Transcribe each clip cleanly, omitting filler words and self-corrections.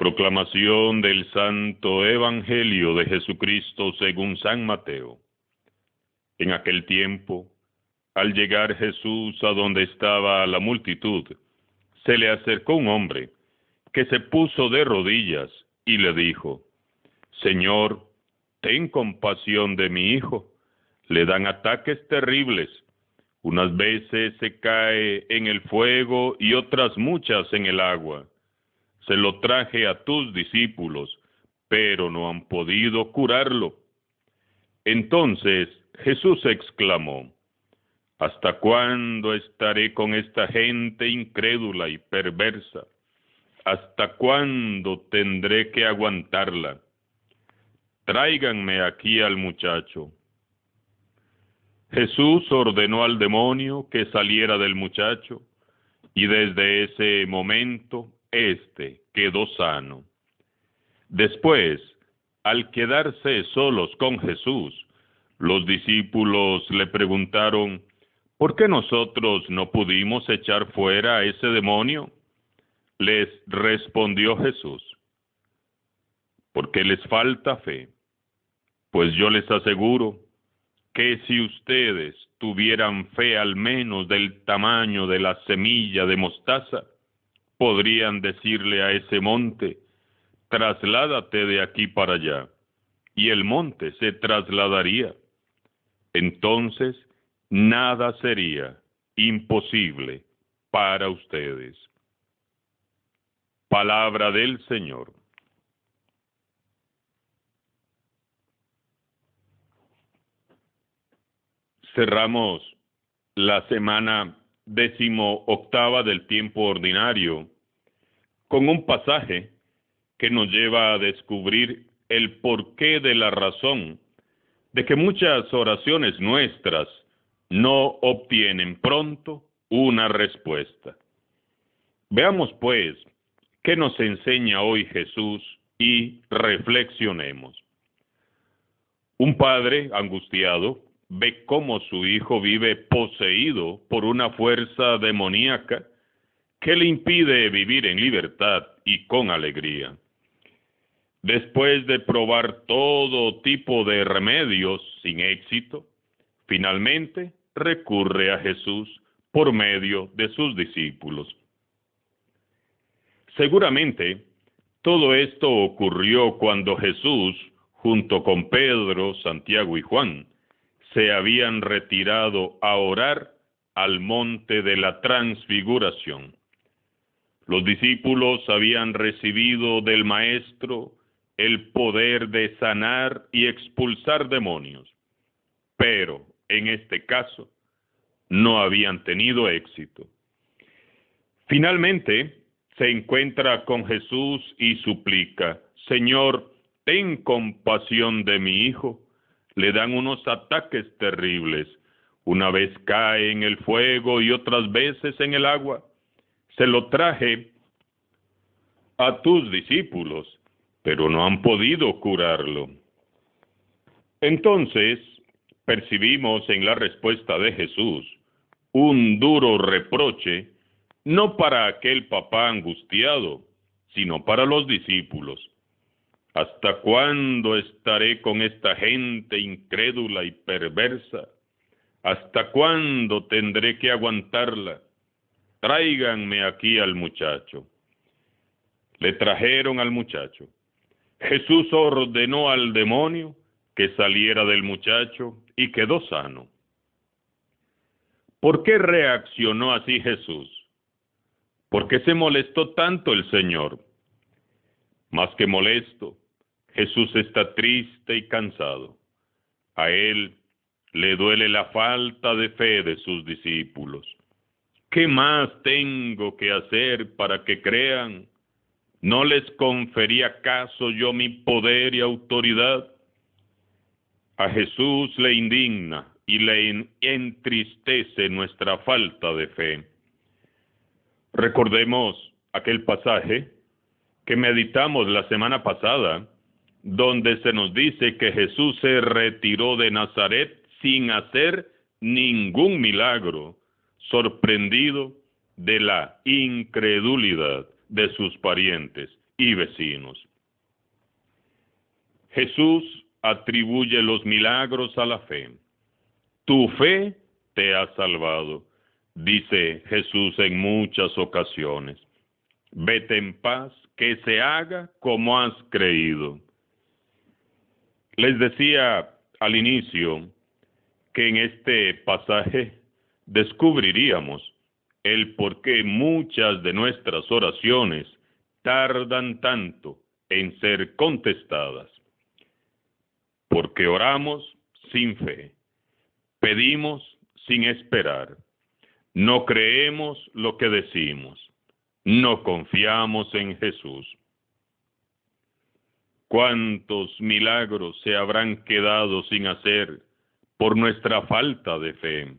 Proclamación del Santo Evangelio de Jesucristo según San Mateo. En aquel tiempo, al llegar Jesús a donde estaba la multitud, se le acercó un hombre que se puso de rodillas y le dijo: Señor, ten compasión de mi hijo. Le dan ataques terribles. Unas veces se cae en el fuego y otras muchas en el agua. Se lo traje a tus discípulos, pero no han podido curarlo. Entonces Jesús exclamó: ¿Hasta cuándo estaré con esta gente incrédula y perversa? ¿Hasta cuándo tendré que aguantarla? Tráiganme aquí al muchacho. Jesús ordenó al demonio que saliera del muchacho, y desde ese momento éste quedó sano. Después, al quedarse solos con Jesús, los discípulos le preguntaron: ¿por qué nosotros no pudimos echar fuera a ese demonio? Les respondió Jesús: porque les falta fe. Pues yo les aseguro que si ustedes tuvieran fe al menos del tamaño de la semilla de mostaza, podrían decirle a ese monte: trasládate de aquí para allá, y el monte se trasladaría. Entonces, nada sería imposible para ustedes. Palabra del Señor. Cerramos la semana 18ª del tiempo ordinario con un pasaje que nos lleva a descubrir el porqué de la razón de que muchas oraciones nuestras no obtienen pronto una respuesta. Veamos pues qué nos enseña hoy Jesús y reflexionemos. Un padre angustiado ve cómo su hijo vive poseído por una fuerza demoníaca que le impide vivir en libertad y con alegría. Después de probar todo tipo de remedios sin éxito, finalmente recurre a Jesús por medio de sus discípulos. Seguramente, todo esto ocurrió cuando Jesús, junto con Pedro, Santiago y Juan, se habían retirado a orar al monte de la Transfiguración. Los discípulos habían recibido del Maestro el poder de sanar y expulsar demonios, pero en este caso no habían tenido éxito. Finalmente se encuentra con Jesús y suplica: Señor, ten compasión de mi hijo. Le dan unos ataques terribles. Una vez cae en el fuego y otras veces en el agua. Se lo traje a tus discípulos, pero no han podido curarlo. Entonces, percibimos en la respuesta de Jesús un duro reproche, no para aquel papá angustiado, sino para los discípulos. ¿Hasta cuándo estaré con esta gente incrédula y perversa? ¿Hasta cuándo tendré que aguantarla? Tráiganme aquí al muchacho. Le trajeron al muchacho. Jesús ordenó al demonio que saliera del muchacho y quedó sano. ¿Por qué reaccionó así Jesús? ¿Por qué se molestó tanto el Señor? Más que molesto, Jesús está triste y cansado. A él le duele la falta de fe de sus discípulos. ¿Qué más tengo que hacer para que crean? ¿No les conferí acaso yo mi poder y autoridad? A Jesús le indigna y le entristece nuestra falta de fe. Recordemos aquel pasaje que meditamos la semana pasada, donde se nos dice que Jesús se retiró de Nazaret sin hacer ningún milagro, sorprendido de la incredulidad de sus parientes y vecinos. Jesús atribuye los milagros a la fe. Tu fe te ha salvado, dice Jesús en muchas ocasiones. Vete en paz, que se haga como has creído. Les decía al inicio que en este pasaje descubriríamos el por qué muchas de nuestras oraciones tardan tanto en ser contestadas. Porque oramos sin fe, pedimos sin esperar, no creemos lo que decimos, no confiamos en Jesús. ¿Cuántos milagros se habrán quedado sin hacer por nuestra falta de fe?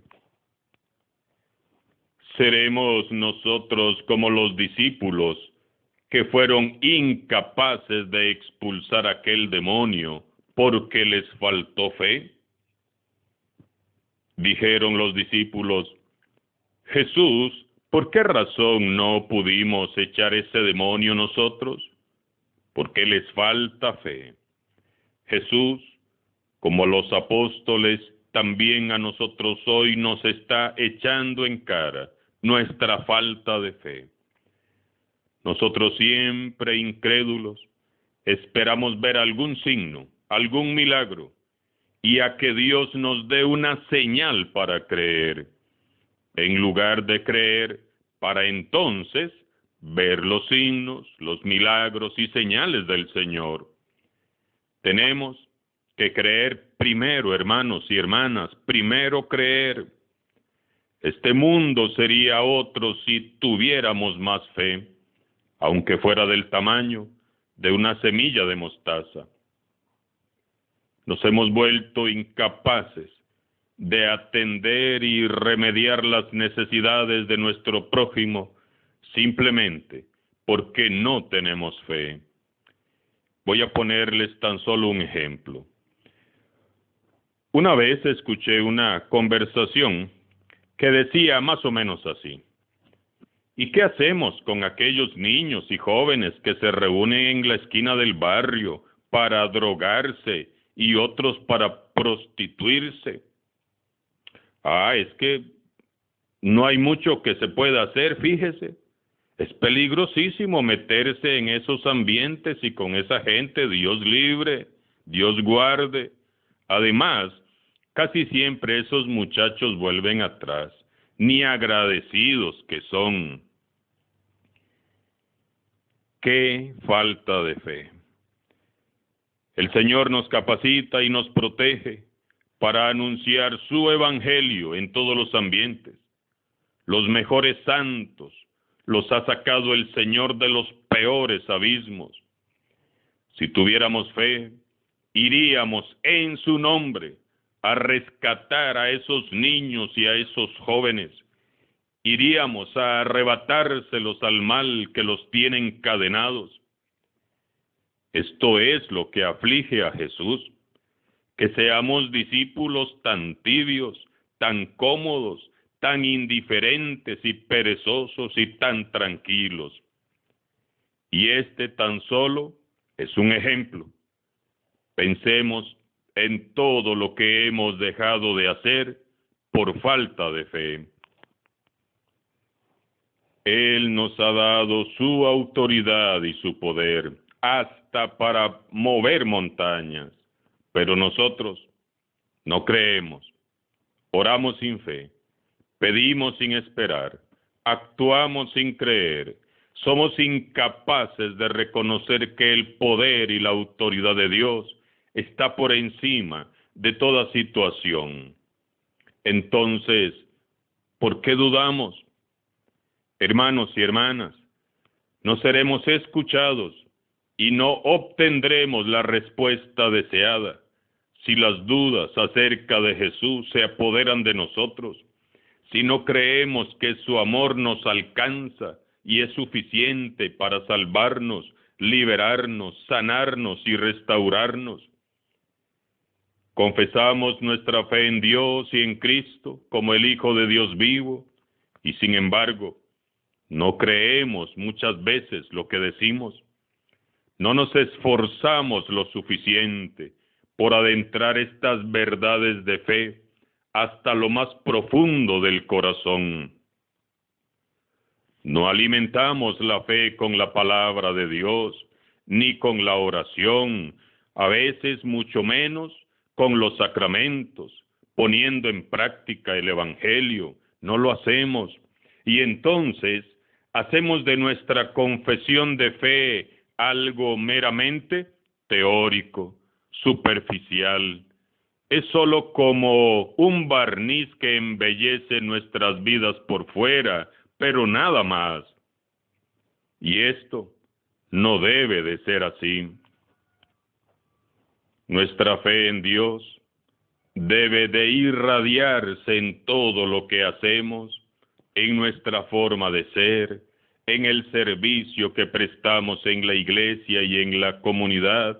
¿Seremos nosotros como los discípulos que fueron incapaces de expulsar aquel demonio porque les faltó fe? Dijeron los discípulos: Jesús, ¿por qué razón no pudimos echar ese demonio nosotros? Porque les falta fe. Jesús, como a los apóstoles, también a nosotros hoy nos está echando en cara nuestra falta de fe. Nosotros siempre incrédulos esperamos ver algún signo, algún milagro, y a que Dios nos dé una señal para creer, en lugar de creer para entonces ver los signos, los milagros y señales del Señor. Tenemos que creer primero, hermanos y hermanas, primero creer. Este mundo sería otro si tuviéramos más fe, aunque fuera del tamaño de una semilla de mostaza. Nos hemos vuelto incapaces de atender y remediar las necesidades de nuestro prójimo simplemente porque no tenemos fe. Voy a ponerles tan solo un ejemplo. Una vez escuché una conversación que decía más o menos así: ¿y qué hacemos con aquellos niños y jóvenes que se reúnen en la esquina del barrio para drogarse y otros para prostituirse? Es que no hay mucho que se pueda hacer, fíjese. Es peligrosísimo meterse en esos ambientes y con esa gente. Dios libre, Dios guarde. Además, casi siempre esos muchachos vuelven atrás, ni agradecidos que son. ¡Qué falta de fe! El Señor nos capacita y nos protege para anunciar su evangelio en todos los ambientes. Los mejores santos los ha sacado el Señor de los peores abismos. Si tuviéramos fe, iríamos en su nombre a rescatar a esos niños y a esos jóvenes. Iríamos a arrebatárselos al mal que los tiene encadenados. Esto es lo que aflige a Jesús, que seamos discípulos tan tibios, tan cómodos, tan indiferentes y perezosos y tan tranquilos. Y este tan solo es un ejemplo. Pensemos en todo lo que hemos dejado de hacer por falta de fe. Él nos ha dado su autoridad y su poder, hasta para mover montañas. Pero nosotros no creemos, oramos sin fe, pedimos sin esperar, actuamos sin creer, somos incapaces de reconocer que el poder y la autoridad de Dios está por encima de toda situación. Entonces, ¿por qué dudamos? Hermanos y hermanas, no seremos escuchados y no obtendremos la respuesta deseada si las dudas acerca de Jesús se apoderan de nosotros, si no creemos que su amor nos alcanza y es suficiente para salvarnos, liberarnos, sanarnos y restaurarnos. Confesamos nuestra fe en Dios y en Cristo como el Hijo de Dios vivo, y sin embargo, no creemos muchas veces lo que decimos. no nos esforzamos lo suficiente por adentrar estas verdades de fe hasta lo más profundo del corazón. No alimentamos la fe con la palabra de Dios, ni con la oración, a veces mucho menos con los sacramentos, poniendo en práctica el Evangelio. No lo hacemos. Y entonces hacemos de nuestra confesión de fe algo meramente teórico, superficial. Es solo como un barniz que embellece nuestras vidas por fuera, pero nada más. Y esto no debe de ser así. Nuestra fe en Dios debe de irradiarse en todo lo que hacemos, en nuestra forma de ser, en el servicio que prestamos en la iglesia y en la comunidad,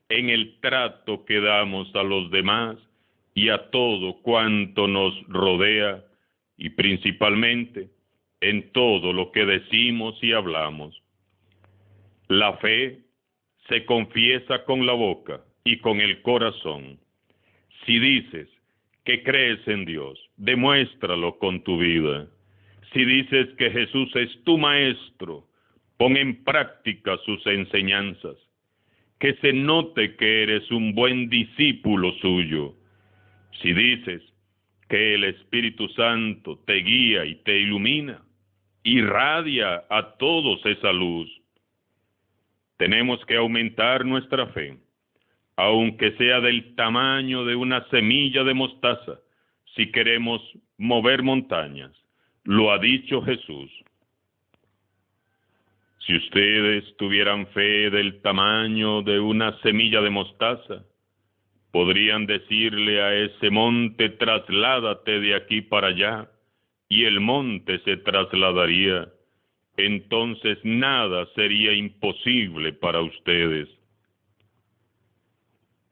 en el trato que damos a los demás y a todo cuanto nos rodea, y principalmente en todo lo que decimos y hablamos. La fe se confiesa con la boca y con el corazón. Si dices que crees en Dios, demuéstralo con tu vida. Si dices que Jesús es tu maestro, pon en práctica sus enseñanzas. Que se note que eres un buen discípulo suyo. Si dices que el Espíritu Santo te guía y te ilumina, irradia a todos esa luz. Tenemos que aumentar nuestra fe, aunque sea del tamaño de una semilla de mostaza, si queremos mover montañas. Lo ha dicho Jesús. Si ustedes tuvieran fe del tamaño de una semilla de mostaza, podrían decirle a ese monte, trasládate de aquí para allá, y el monte se trasladaría. Entonces nada sería imposible para ustedes.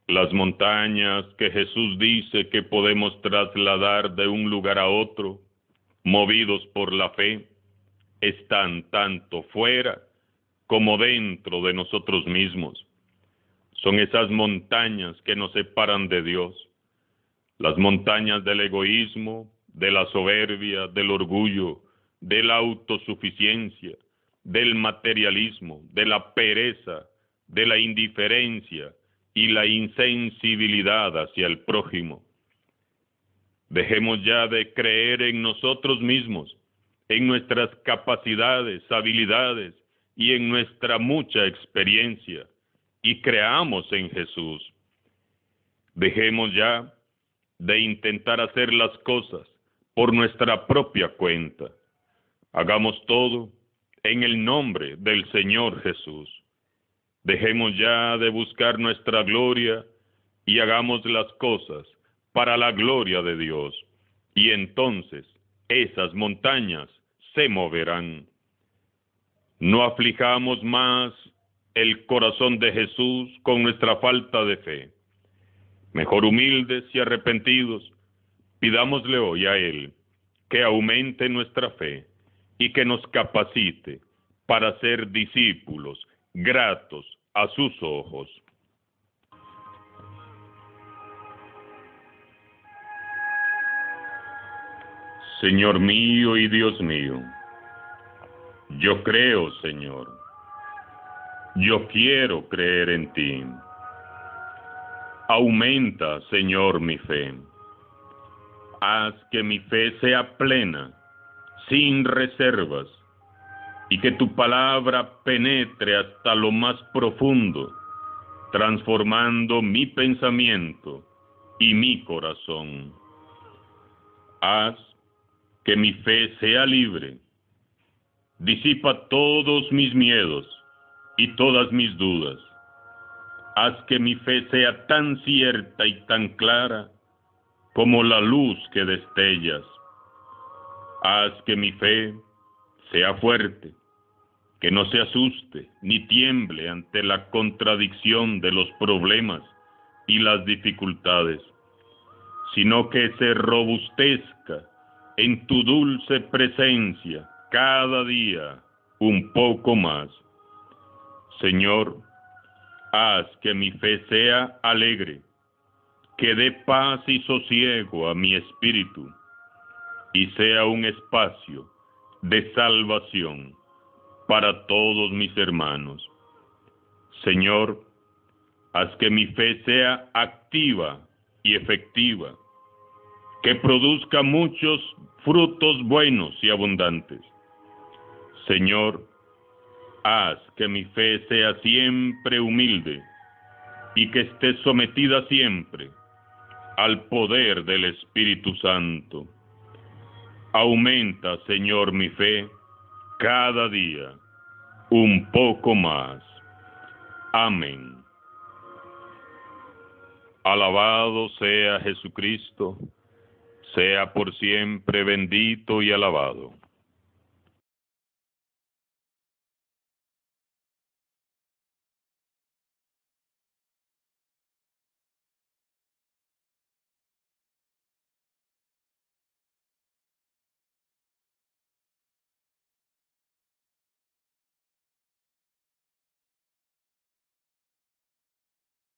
Las montañas que Jesús dice que podemos trasladar de un lugar a otro, movidos por la fe, están tanto fuera como dentro de nosotros mismos. Son esas montañas que nos separan de Dios, las montañas del egoísmo, de la soberbia, del orgullo, de la autosuficiencia, del materialismo, de la pereza, de la indiferencia y la insensibilidad hacia el prójimo. Dejemos ya de creer en nosotros mismos, en nuestras capacidades, habilidades y en nuestra mucha experiencia, y creamos en Jesús. Dejemos ya de intentar hacer las cosas por nuestra propia cuenta. Hagamos todo en el nombre del Señor Jesús. Dejemos ya de buscar nuestra gloria y hagamos las cosas para la gloria de Dios. Y entonces esas montañas se moverán. No aflijamos más el corazón de Jesús con nuestra falta de fe. Mejor humildes y arrepentidos, pidámosle hoy a Él que aumente nuestra fe y que nos capacite para ser discípulos gratos a sus ojos. Señor mío y Dios mío, yo creo, Señor. Yo quiero creer en ti. Aumenta, Señor, mi fe. Haz que mi fe sea plena, sin reservas, y que tu palabra penetre hasta lo más profundo, transformando mi pensamiento y mi corazón. Haz que mi fe sea libre. Disipa todos mis miedos y todas mis dudas. Haz que mi fe sea tan cierta y tan clara como la luz que destellas. Haz que mi fe sea fuerte, que no se asuste ni tiemble ante la contradicción de los problemas y las dificultades, sino que se robustezca en tu dulce presencia cada día un poco más. Señor, Haz que mi fe sea alegre, que dé paz y sosiego a mi espíritu, y sea un espacio de salvación para todos mis hermanos. Señor, haz que mi fe sea activa y efectiva, que produzca muchos frutos buenos y abundantes. Señor, haz que mi fe sea siempre humilde y que esté sometida siempre al poder del Espíritu Santo. Aumenta, Señor, mi fe cada día un poco más. Amén. Alabado sea Jesucristo, sea por siempre bendito y alabado.